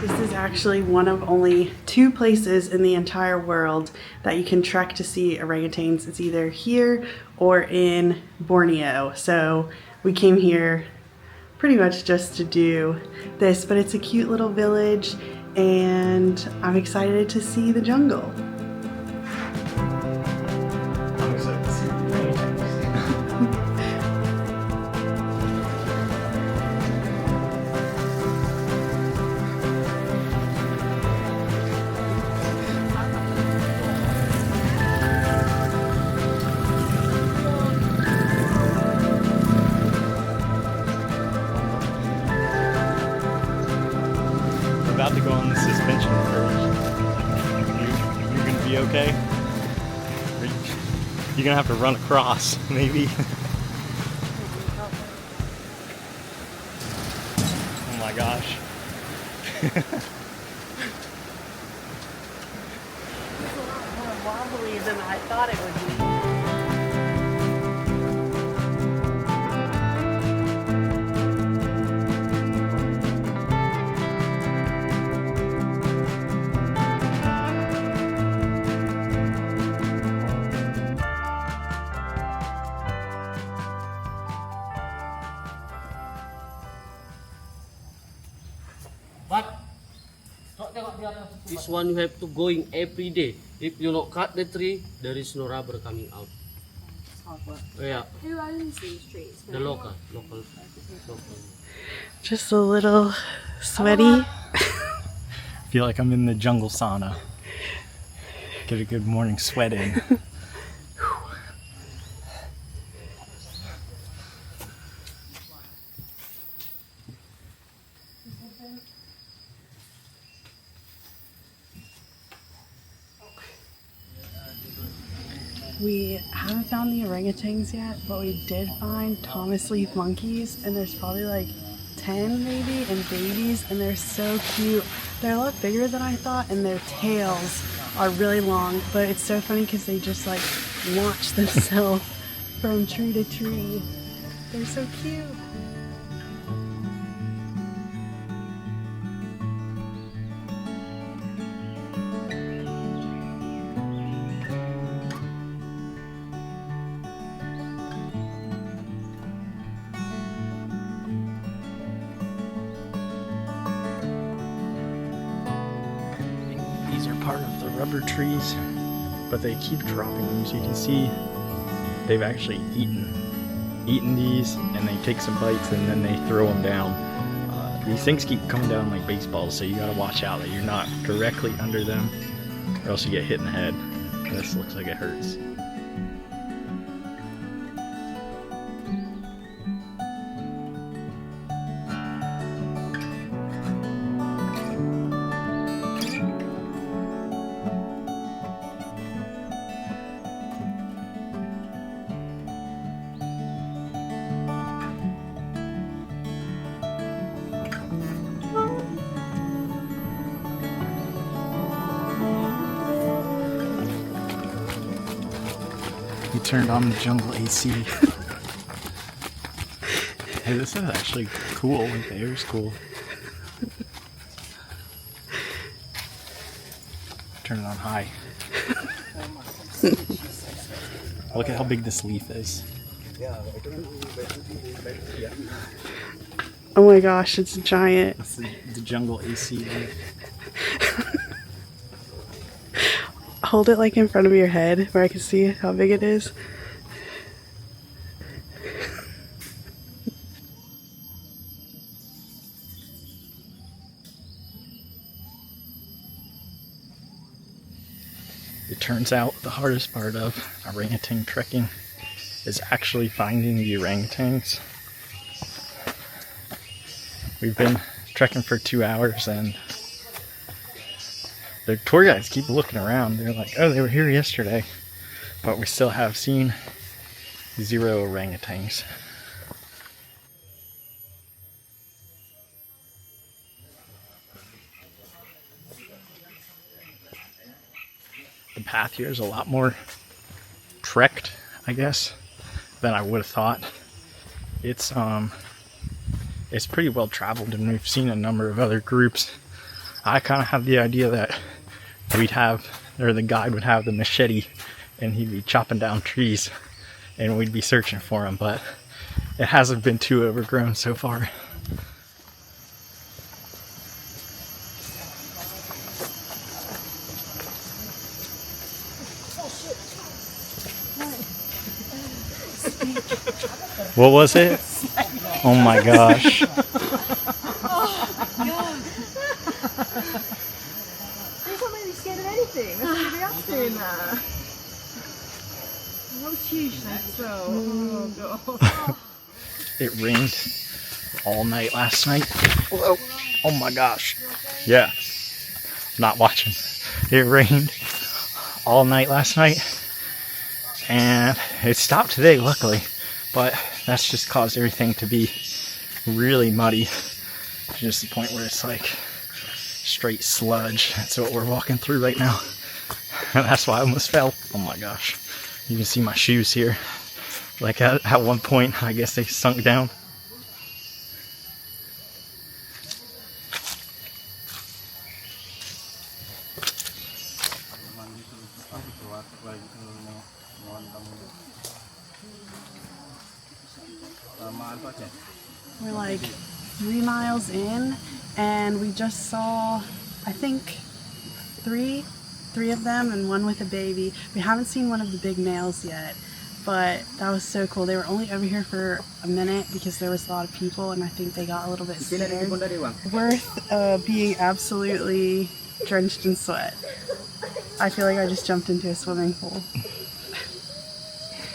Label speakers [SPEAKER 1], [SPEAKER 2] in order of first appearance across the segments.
[SPEAKER 1] This is actually one of only 2 places in the entire world that you can trek to see orangutans. It's either here or in Borneo. So we came here pretty much just to do this, but it's a cute little village and I'm excited to see the jungle.
[SPEAKER 2] I'm excited to see the orangutans. About to go on the suspension first. You're gonna be okay? You're gonna have to run across, maybe. Oh my gosh.
[SPEAKER 1] It's a lot more wobbly than I thought it would be.
[SPEAKER 3] This one you have to going every day. If you not cut the tree, there is no rubber coming out. Oh, yeah,
[SPEAKER 4] I didn't see streets.
[SPEAKER 3] the local.
[SPEAKER 1] Just a little sweaty.
[SPEAKER 2] Feel like I'm in the jungle sauna. Get a good morning sweat in.
[SPEAKER 1] We haven't found the orangutans yet, but we did find Thomas leaf monkeys, and there's probably like 10 maybe, and babies, and they're so cute. They're a lot bigger than I thought, and their tails are really long, but it's so funny because they just like launch themselves from tree to tree. They're so cute.
[SPEAKER 2] These are part of the rubber trees, but they keep dropping them. So you can see they've actually eaten these, and they take some bites and then they throw them down. These things keep coming down like baseballs, so you gotta watch out that you're not directly under them, or else you get hit in the head. And this looks like it hurts. We turned on the jungle AC. Hey, this is actually cool. Like, the air's cool. Turn it on high. Look at how big this leaf is.
[SPEAKER 1] Oh my gosh, it's giant.
[SPEAKER 2] That's the jungle AC leaf.
[SPEAKER 1] Hold it like in front of your head where I can see how big it is.
[SPEAKER 2] It turns out the hardest part of orangutan trekking is actually finding the orangutans. We've been trekking for 2 hours and the tour guides keep looking around. They're like, oh, they were here yesterday, but we still have seen 0 orangutans. The path here is a lot more trekked, I guess, than I would have thought. It's pretty well traveled, and we've seen a number of other groups I kind of had the idea that the guide would have the machete and he'd be chopping down trees and we'd be searching for him, but it hasn't been too overgrown so far. What was it? Oh my gosh.
[SPEAKER 4] There's not really scared of anything. There's nobody else doing that. That was huge, that throw. Oh, God.
[SPEAKER 2] It rained all night last night. Whoa. Oh my gosh. Yeah. Not watching. It rained all night last night. And it stopped today, luckily. But that's just caused everything to be really muddy. To just the point where it's like straight sludge. That's what we're walking through right now. And that's why I almost fell. Oh my gosh. You can see my shoes here. Like at one point, I guess they sunk down.
[SPEAKER 1] We're like 3 miles in, and we just saw, I think, three of them and one with a baby. We haven't seen one of the big males yet, but that was so cool. They were only over here for a minute because there was a lot of people, and I think they got a little bit scared. Worth being absolutely drenched in sweat. I feel like I just jumped into a swimming pool.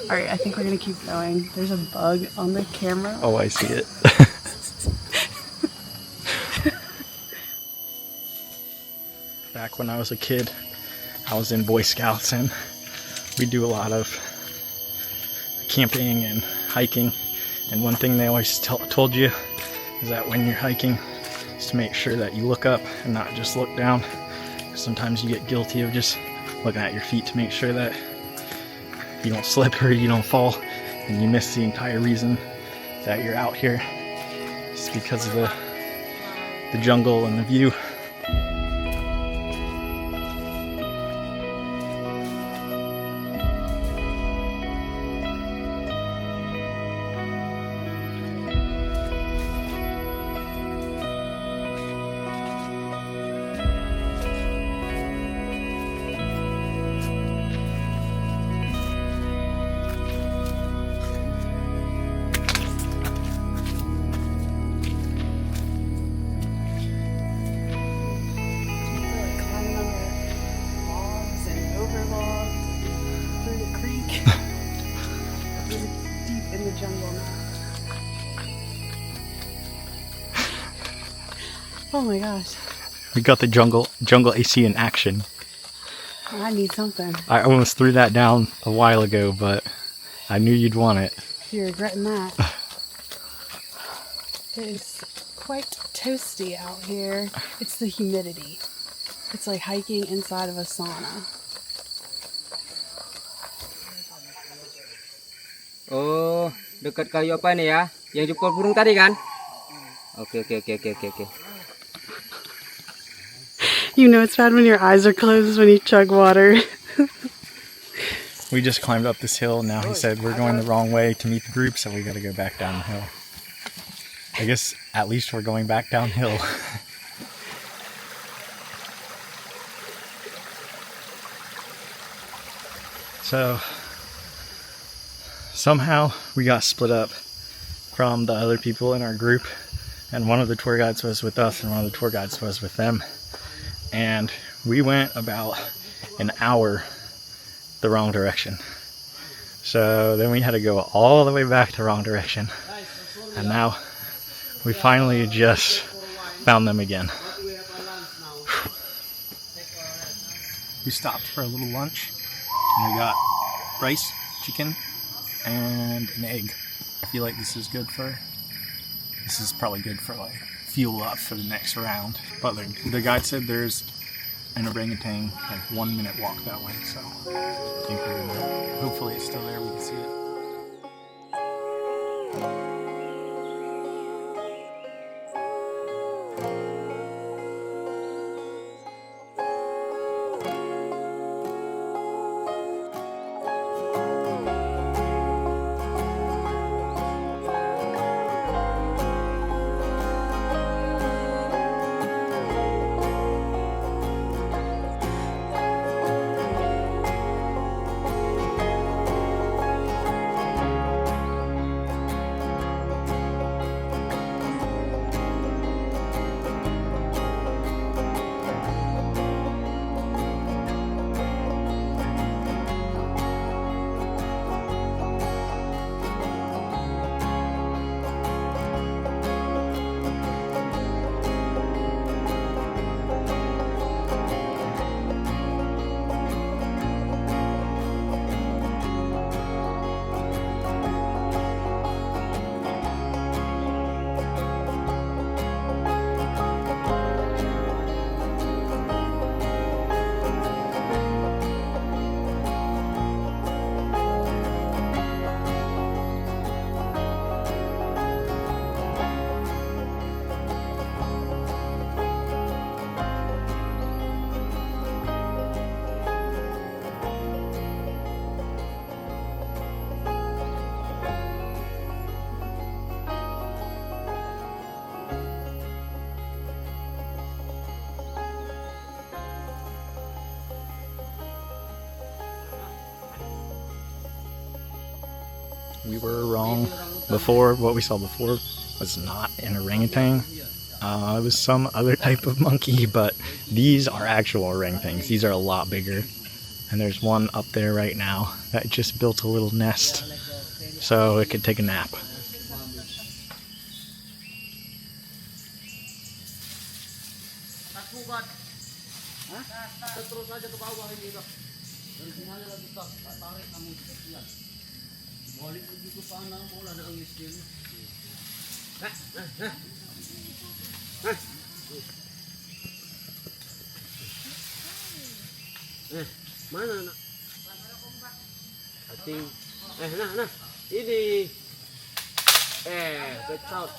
[SPEAKER 1] Alright, I think we're gonna keep going. There's a bug on the camera.
[SPEAKER 2] Oh, I see it. Back when I was a kid, I was in Boy Scouts and we do a lot of camping and hiking. And one thing they always told you is that when you're hiking, is to make sure that you look up and not just look down. Sometimes you get guilty of just looking at your feet to make sure that you don't slip or you don't fall, and you miss the entire reason that you're out here. It's because of the jungle and the view.
[SPEAKER 1] Oh my gosh.
[SPEAKER 2] We got the jungle AC in action.
[SPEAKER 1] I need something.
[SPEAKER 2] I almost threw that down a while ago, but I knew you'd want it.
[SPEAKER 1] You're regretting that. It is quite toasty out here. It's the humidity. It's like hiking inside of a sauna.
[SPEAKER 5] Oh, dekat kayu apa nih ya? Yang jempol burung tadi kan? Oke.
[SPEAKER 1] You know it's bad when your eyes are closed when you chug water.
[SPEAKER 2] We just climbed up this hill. Now he said we're going the wrong way to meet the group, so we gotta go back down the hill. I guess at least we're going back downhill. So somehow we got split up from the other people in our group, and one of the tour guides was with us and one of the tour guides was with them, and we went about an hour the wrong direction. So then we had to go all the way back the wrong direction, and now we finally just found them again. We stopped for a little lunch and we got rice, chicken, and an egg. I feel like this is probably good for like fuel up for the next round. But the guide said there's an orangutan like 1 minute walk that way, so I think we're gonna, hopefully it's still there, we can see it. We were wrong before. What we saw before was not an orangutan. It was some other type of monkey, but these are actual orangutans. These are a lot bigger. And there's one up there right now that just built a little nest so it could take a nap.
[SPEAKER 3] Terus aja ke bawah ini dah. Dari sini aja lagi tak tarik kamu sekian. Balik begitu panah bola nangis dia. Mana nak? I think. Nah. Ini. Back out.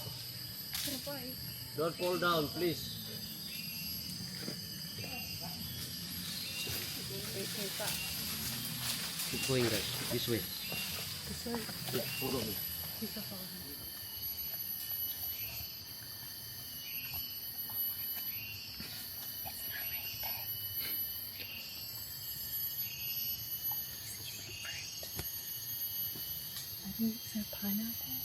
[SPEAKER 3] Don't fall down, please. Keep going, guys. This way.
[SPEAKER 1] This way?
[SPEAKER 3] Yeah, follow me.
[SPEAKER 1] He's gonna follow me. I think it's a pineapple.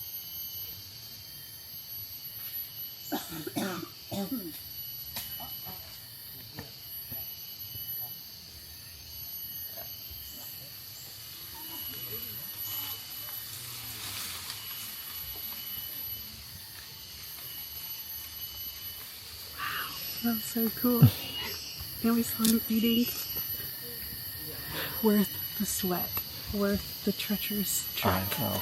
[SPEAKER 1] That was so cool. And we saw him eating. Worth the sweat. Worth the treacherous trek.
[SPEAKER 2] I know.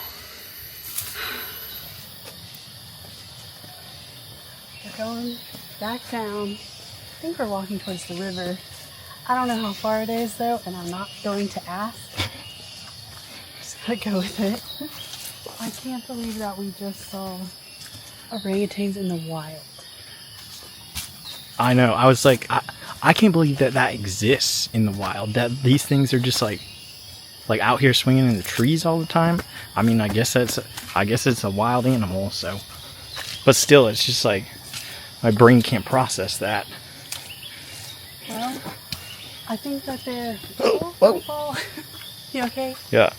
[SPEAKER 1] We're going back down. I think we're walking towards the river. I don't know how far it is though, and I'm not going to ask. Just gotta go with it. I can't believe that we just saw orangutans in the wild.
[SPEAKER 2] I know. I was like, I can't believe that exists in the wild. That these things are just like out here swinging in the trees all the time. I mean, I guess it's a wild animal. So, but still, it's just like my brain can't process that.
[SPEAKER 1] Well, I think that they're.
[SPEAKER 2] Whoa.
[SPEAKER 1] You okay?
[SPEAKER 2] Yeah.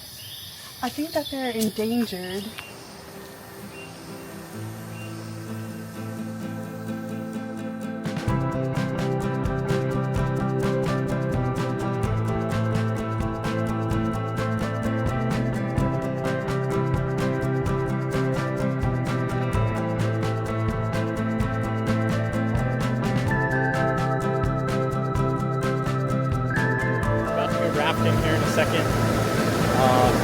[SPEAKER 1] I think that they're endangered.
[SPEAKER 2] About to go rafting here in a second.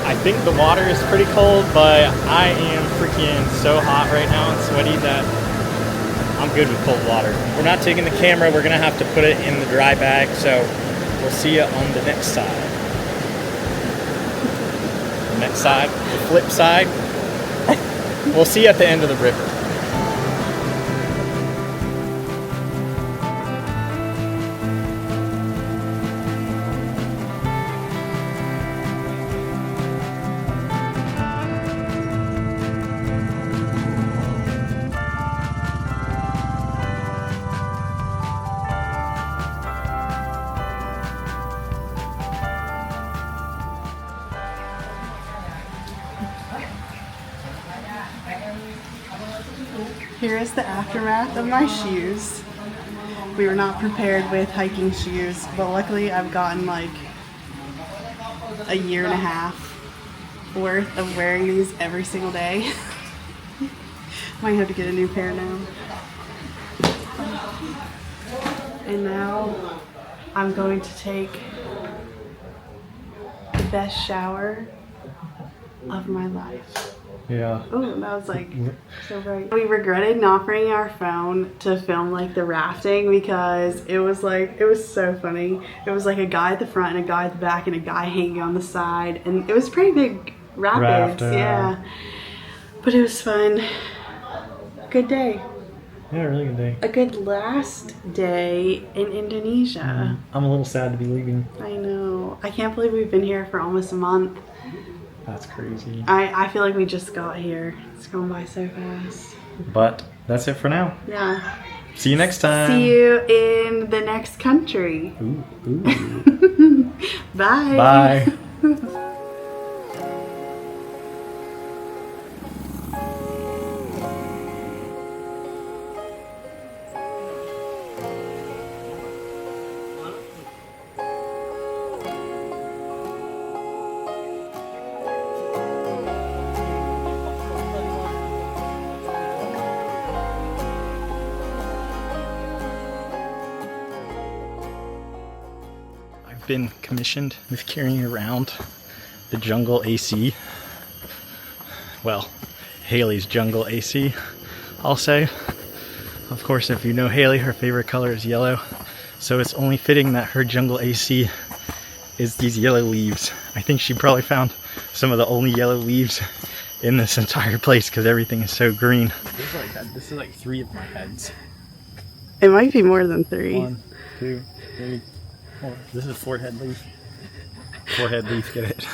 [SPEAKER 2] I think the water is pretty cold, but I am freaking so hot right now and sweaty that I'm good with cold water. We're not taking the camera. We're going to have to put it in the dry bag, so we'll see you on the next side. The next side, the flip side. We'll see you at the end of the river.
[SPEAKER 1] Here is the aftermath of my shoes. We were not prepared with hiking shoes, but luckily I've gotten like a year and a half worth of wearing these every single day. Might have to get a new pair now. And now I'm going to take the best shower of my life.
[SPEAKER 2] Yeah.
[SPEAKER 1] Oh, that was like so bright. We regretted not bringing our phone to film like the rafting because it was so funny. It was like a guy at the front and a guy at the back and a guy hanging on the side, and it was pretty big rapids. Yeah. But it was fun. Good day.
[SPEAKER 2] Yeah, really good day.
[SPEAKER 1] A good last day in Indonesia.
[SPEAKER 2] I'm a little sad to be leaving.
[SPEAKER 1] I know. I can't believe we've been here for almost a month.
[SPEAKER 2] That's crazy.
[SPEAKER 1] I feel like we just got here. It's going by so fast.
[SPEAKER 2] But that's it for now.
[SPEAKER 1] Yeah.
[SPEAKER 2] See you next time.
[SPEAKER 1] See you in the next country.
[SPEAKER 2] Ooh.
[SPEAKER 1] Bye.
[SPEAKER 2] Bye. been commissioned with carrying around the jungle AC. Well, Haley's jungle AC, I'll say. Of course, if you know Haley, her favorite color is yellow. So it's only fitting that her jungle AC is these yellow leaves. I think she probably found some of the only yellow leaves in this entire place because everything is so green. This is like 3 of my heads.
[SPEAKER 1] It might be more than 3.
[SPEAKER 2] 1, 2, 3, 4. This is 4 head leaf. 4 head leaf, get it?